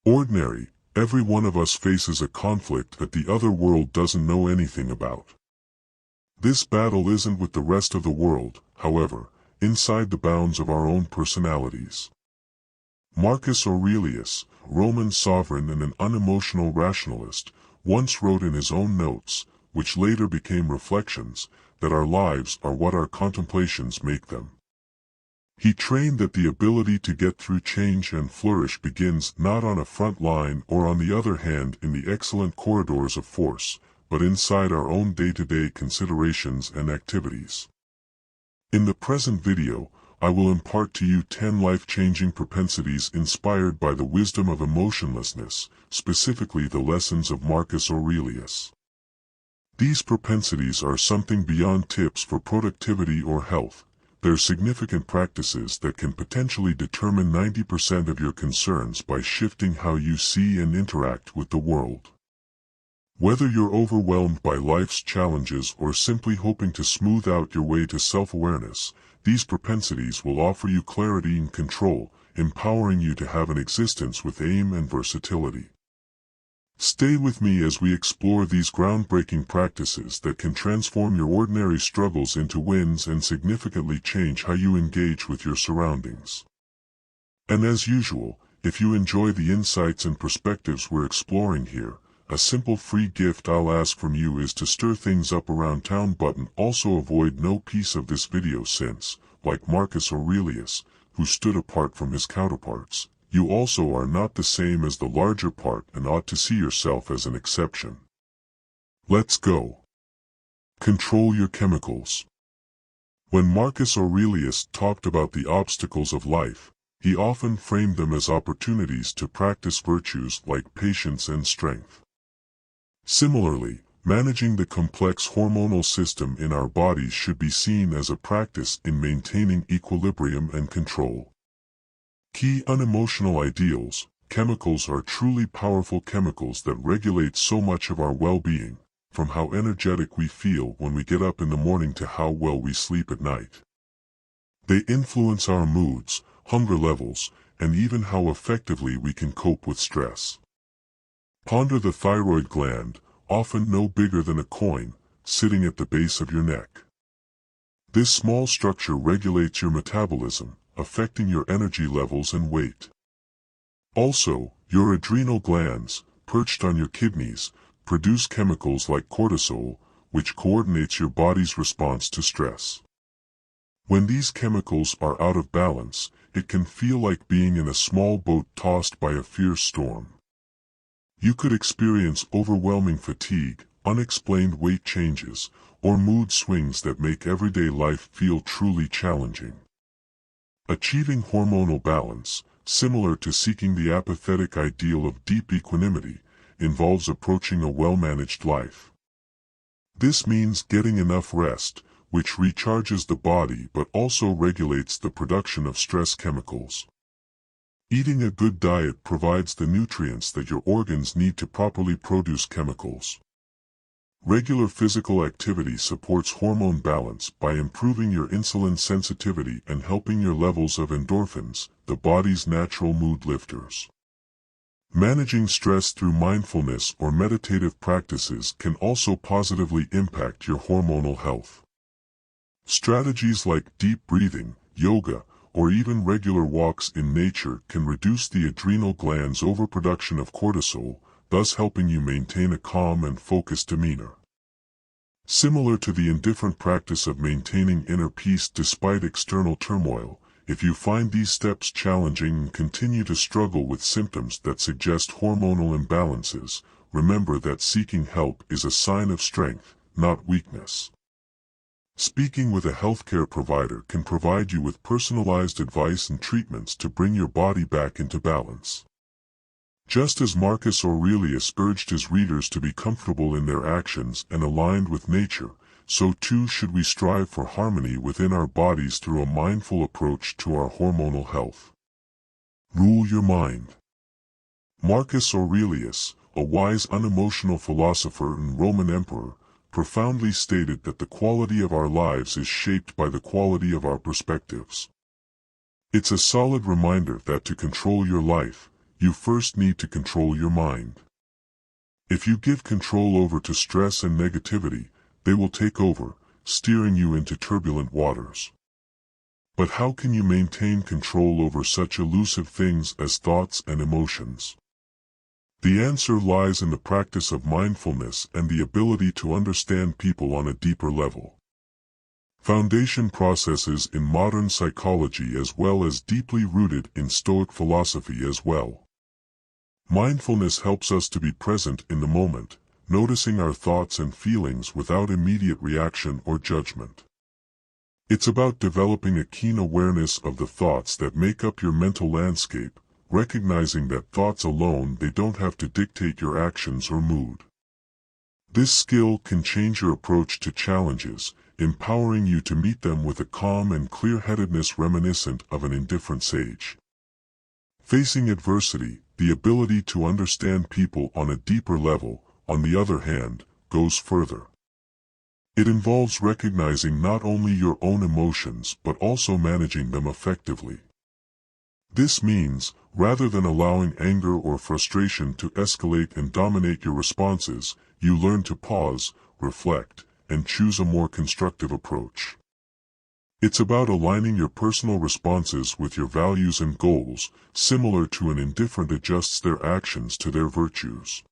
Ordinary, every one of us faces a conflict that the other world doesn't know anything about. This battle isn't with the rest of the world, however, inside the bounds of our own personalities. Marcus Aurelius, Roman sovereign and an unemotional rationalist, once wrote in his own notes, which later became reflections, that our lives are what our contemplations make them. He trained that the ability to get through change and flourish begins not on a front line or on the other hand in the excellent corridors of force, but inside our own day-to-day considerations and activities. In the present video, I will impart to you 10 life-changing propensities inspired by the wisdom of emotionlessness, specifically the lessons of Marcus Aurelius. These propensities are something beyond tips for productivity or health. They're significant practices that can potentially determine 90% of your concerns by shifting how you see and interact with the world. Whether you're overwhelmed by life's challenges or simply hoping to smooth out your way to self-awareness, these propensities will offer you clarity and control, empowering you to have an existence with aim and versatility. Stay with me as we explore these groundbreaking practices that can transform your ordinary struggles into wins and significantly change how you engage with your surroundings. And as usual, if you enjoy the insights and perspectives we're exploring here, a simple free gift I'll ask from you is to stir things up around town button. Also avoid no piece of this video since, like Marcus Aurelius, who stood apart from his counterparts, you also are not the same as the larger part and ought to see yourself as an exception. Let's go. Control your chemicals. When Marcus Aurelius talked about the obstacles of life, he often framed them as opportunities to practice virtues like patience and strength. Similarly, managing the complex hormonal system in our bodies should be seen as a practice in maintaining equilibrium and control. Key unemotional ideals. Chemicals are truly powerful chemicals that regulate so much of our well-being, from how energetic we feel when we get up in the morning to how well we sleep at night. They influence our moods, hunger levels, and even how effectively we can cope with stress. Ponder the thyroid gland, often no bigger than a coin, sitting at the base of your neck. This small structure regulates your metabolism, affecting your energy levels and weight. Also, your adrenal glands, perched on your kidneys, produce chemicals like cortisol, which coordinates your body's response to stress. When these chemicals are out of balance, it can feel like being in a small boat tossed by a fierce storm. You could experience overwhelming fatigue, unexplained weight changes, or mood swings that make everyday life feel truly challenging. Achieving hormonal balance, similar to seeking the apathetic ideal of deep equanimity, involves approaching a well-managed life. This means getting enough rest, which recharges the body but also regulates the production of stress chemicals. Eating a good diet provides the nutrients that your organs need to properly produce chemicals. Regular physical activity supports hormone balance by improving your insulin sensitivity and helping your levels of endorphins, the body's natural mood lifters. Managing stress through mindfulness or meditative practices can also positively impact your hormonal health. Strategies like deep breathing, yoga, or even regular walks in nature can reduce the adrenal gland's overproduction of cortisol, thus helping you maintain a calm and focused demeanor. Similar to the indifferent practice of maintaining inner peace despite external turmoil, if you find these steps challenging and continue to struggle with symptoms that suggest hormonal imbalances, remember that seeking help is a sign of strength, not weakness. Speaking with a healthcare provider can provide you with personalized advice and treatments to bring your body back into balance. Just as Marcus Aurelius urged his readers to be comfortable in their actions and aligned with nature, so too should we strive for harmony within our bodies through a mindful approach to our hormonal health. Rule your mind. Marcus Aurelius, a wise unemotional philosopher and Roman emperor, profoundly stated that the quality of our lives is shaped by the quality of our perspectives. It's a solid reminder that to control your life, you first need to control your mind. If you give control over to stress and negativity, they will take over, steering you into turbulent waters. But how can you maintain control over such elusive things as thoughts and emotions? The answer lies in the practice of mindfulness and the ability to understand people on a deeper level. Foundation processes in modern psychology as well as deeply rooted in Stoic philosophy as well. Mindfulness helps us to be present in the moment, noticing our thoughts and feelings without immediate reaction or judgment. It's about developing a keen awareness of the thoughts that make up your mental landscape, recognizing that thoughts alone they don't have to dictate your actions or mood. This skill can change your approach to challenges, empowering you to meet them with a calm and clear-headedness reminiscent of an indifferent sage. Facing adversity, the ability to understand people on a deeper level, on the other hand, goes further. It involves recognizing not only your own emotions but also managing them effectively. This means, rather than allowing anger or frustration to escalate and dominate your responses, you learn to pause, reflect, and choose a more constructive approach. It's about aligning your personal responses with your values and goals, similar to an indifferent adjusts their actions to their virtues.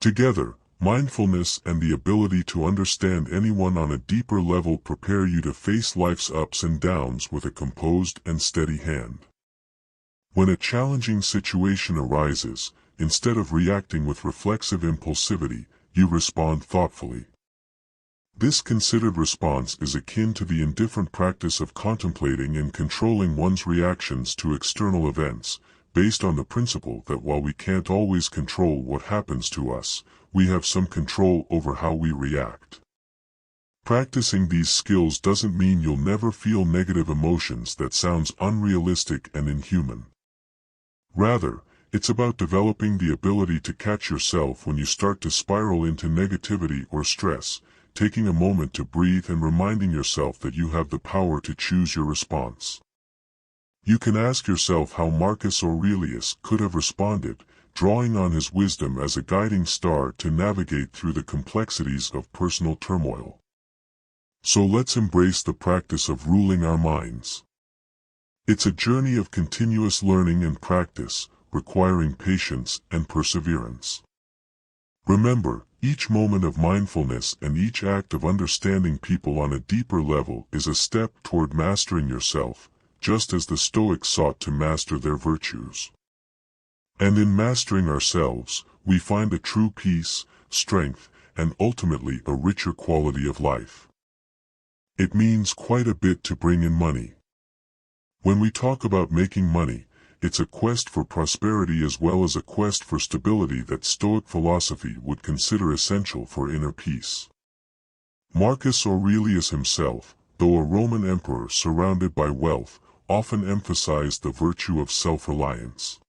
Together, mindfulness and the ability to understand anyone on a deeper level prepare you to face life's ups and downs with a composed and steady hand. When a challenging situation arises, instead of reacting with reflexive impulsivity, you respond thoughtfully. This considered response is akin to the indifferent practice of contemplating and controlling one's reactions to external events, based on the principle that while we can't always control what happens to us, we have some control over how we react. Practicing these skills doesn't mean you'll never feel negative emotions. That sounds unrealistic and inhuman. Rather, it's about developing the ability to catch yourself when you start to spiral into negativity or stress, taking a moment to breathe and reminding yourself that you have the power to choose your response. You can ask yourself how Marcus Aurelius could have responded, drawing on his wisdom as a guiding star to navigate through the complexities of personal turmoil. So let's embrace the practice of ruling our minds. It's a journey of continuous learning and practice, requiring patience and perseverance. Remember, each moment of mindfulness and each act of understanding people on a deeper level is a step toward mastering yourself, just as the Stoics sought to master their virtues. And in mastering ourselves, we find a true peace, strength, and ultimately a richer quality of life. It means quite a bit to bring in money. When we talk about making money, it's a quest for prosperity as well as a quest for stability that Stoic philosophy would consider essential for inner peace. Marcus Aurelius himself, though a Roman emperor surrounded by wealth, often emphasized the virtue of self-reliance.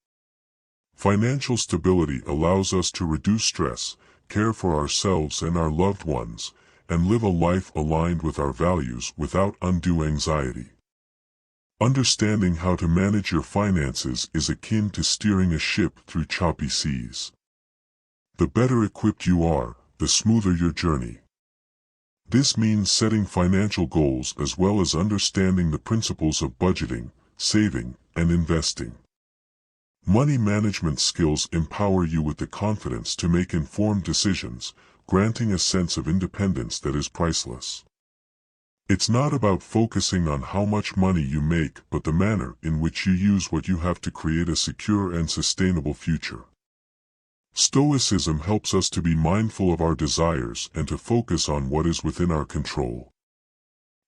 Financial stability allows us to reduce stress, care for ourselves and our loved ones, and live a life aligned with our values without undue anxiety. Understanding how to manage your finances is akin to steering a ship through choppy seas. The better equipped you are, the smoother your journey. This means setting financial goals as well as understanding the principles of budgeting, saving, and investing. Money management skills empower you with the confidence to make informed decisions, granting a sense of independence that is priceless. It's not about focusing on how much money you make but the manner in which you use what you have to create a secure and sustainable future. Stoicism helps us to be mindful of our desires and to focus on what is within our control.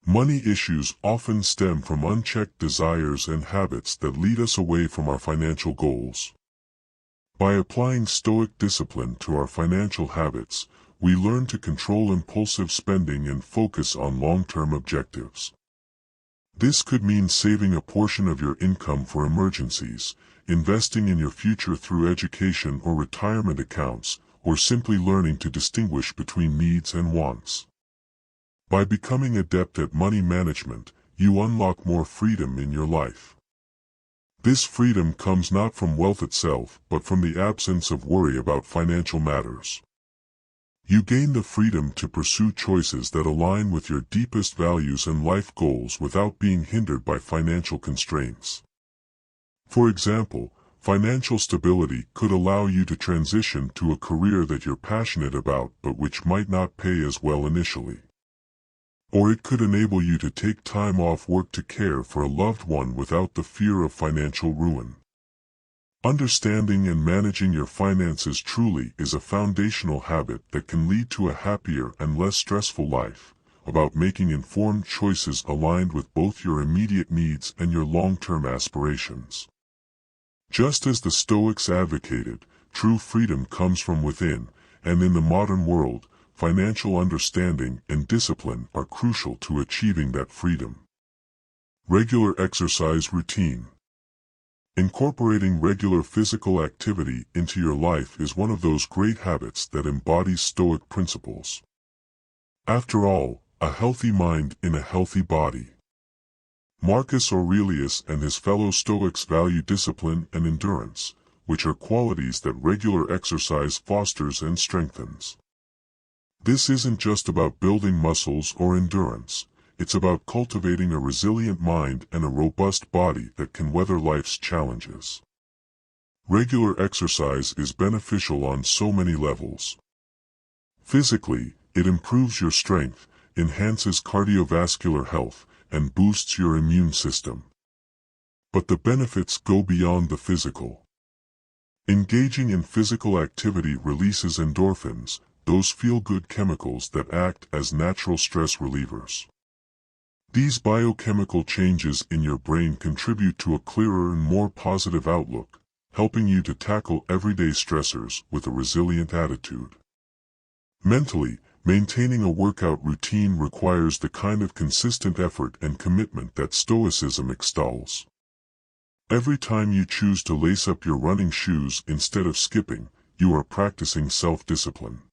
Money issues often stem from unchecked desires and habits that lead us away from our financial goals. By applying Stoic discipline to our financial habits, we learn to control impulsive spending and focus on long-term objectives. This could mean saving a portion of your income for emergencies, investing in your future through education or retirement accounts, or simply learning to distinguish between needs and wants. By becoming adept at money management, you unlock more freedom in your life. This freedom comes not from wealth itself, but from the absence of worry about financial matters. You gain the freedom to pursue choices that align with your deepest values and life goals without being hindered by financial constraints. For example, financial stability could allow you to transition to a career that you're passionate about but which might not pay as well initially. Or it could enable you to take time off work to care for a loved one without the fear of financial ruin. Understanding and managing your finances truly is a foundational habit that can lead to a happier and less stressful life, about making informed choices aligned with both your immediate needs and your long-term aspirations. Just as the Stoics advocated, true freedom comes from within, and in the modern world, financial understanding and discipline are crucial to achieving that freedom. Regular exercise routine. Incorporating regular physical activity into your life is one of those great habits that embodies Stoic principles. After all, a healthy mind in a healthy body. Marcus Aurelius and his fellow Stoics value discipline and endurance, which are qualities that regular exercise fosters and strengthens. This isn't just about building muscles or endurance. It's about cultivating a resilient mind and a robust body that can weather life's challenges. Regular exercise is beneficial on so many levels. Physically, it improves your strength, enhances cardiovascular health, and boosts your immune system. But the benefits go beyond the physical. Engaging in physical activity releases endorphins, those feel-good chemicals that act as natural stress relievers. These biochemical changes in your brain contribute to a clearer and more positive outlook, helping you to tackle everyday stressors with a resilient attitude. Mentally, maintaining a workout routine requires the kind of consistent effort and commitment that Stoicism extols. Every time you choose to lace up your running shoes instead of skipping, you are practicing self-discipline.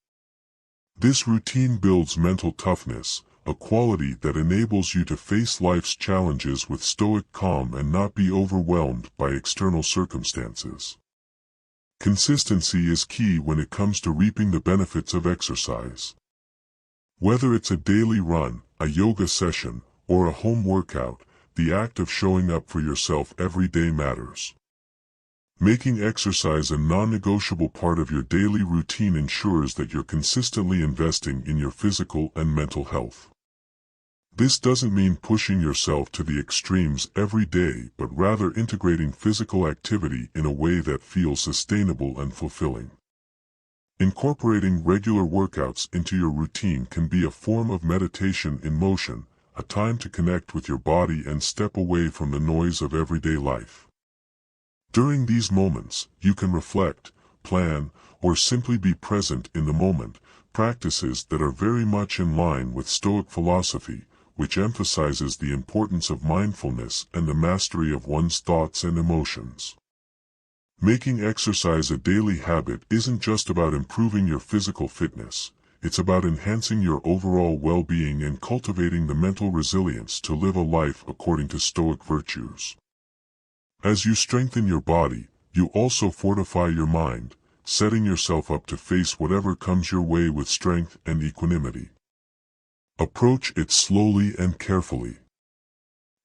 This routine builds mental toughness, a quality that enables you to face life's challenges with stoic calm and not be overwhelmed by external circumstances. Consistency is key when it comes to reaping the benefits of exercise. Whether it's a daily run, a yoga session, or a home workout, the act of showing up for yourself every day matters. Making exercise a non-negotiable part of your daily routine ensures that you're consistently investing in your physical and mental health. This doesn't mean pushing yourself to the extremes every day, but rather integrating physical activity in a way that feels sustainable and fulfilling. Incorporating regular workouts into your routine can be a form of meditation in motion, a time to connect with your body and step away from the noise of everyday life. During these moments, you can reflect, plan, or simply be present in the moment, practices that are very much in line with Stoic philosophy, which emphasizes the importance of mindfulness and the mastery of one's thoughts and emotions. Making exercise a daily habit isn't just about improving your physical fitness, it's about enhancing your overall well-being and cultivating the mental resilience to live a life according to Stoic virtues. As you strengthen your body, you also fortify your mind, setting yourself up to face whatever comes your way with strength and equanimity. Approach it slowly and carefully.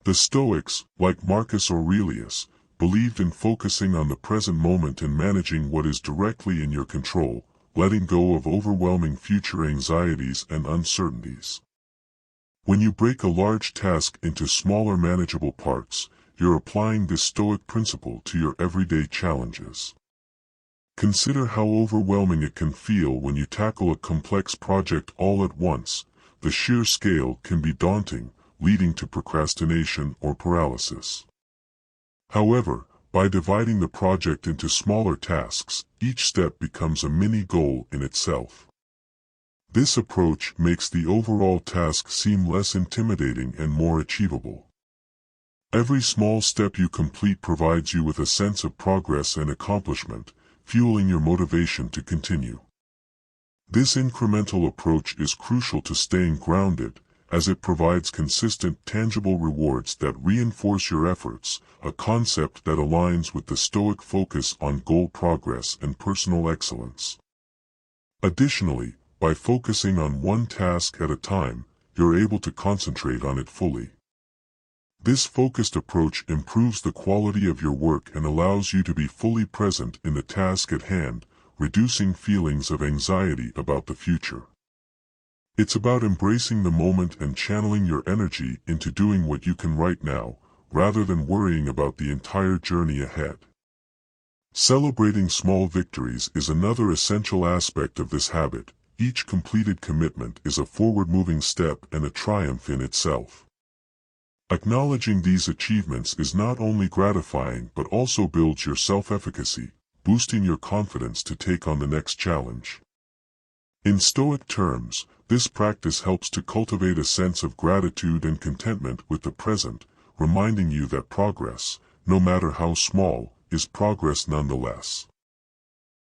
The Stoics, like Marcus Aurelius, believed in focusing on the present moment and managing what is directly in your control, letting go of overwhelming future anxieties and uncertainties. When you break a large task into smaller manageable parts, you're applying this Stoic principle to your everyday challenges. Consider how overwhelming it can feel when you tackle a complex project all at once. The sheer scale can be daunting, leading to procrastination or paralysis. However, by dividing the project into smaller tasks, each step becomes a mini-goal in itself. This approach makes the overall task seem less intimidating and more achievable. Every small step you complete provides you with a sense of progress and accomplishment, fueling your motivation to continue. This incremental approach is crucial to staying grounded, as it provides consistent, tangible rewards that reinforce your efforts, a concept that aligns with the Stoic focus on goal progress and personal excellence. Additionally, by focusing on one task at a time, you're able to concentrate on it fully. This focused approach improves the quality of your work and allows you to be fully present in the task at hand, reducing feelings of anxiety about the future. It's about embracing the moment and channeling your energy into doing what you can right now, rather than worrying about the entire journey ahead. Celebrating small victories is another essential aspect of this habit. Each completed commitment is a forward-moving step and a triumph in itself. Acknowledging these achievements is not only gratifying but also builds your self-efficacy, boosting your confidence to take on the next challenge. In Stoic terms, this practice helps to cultivate a sense of gratitude and contentment with the present, reminding you that progress, no matter how small, is progress nonetheless.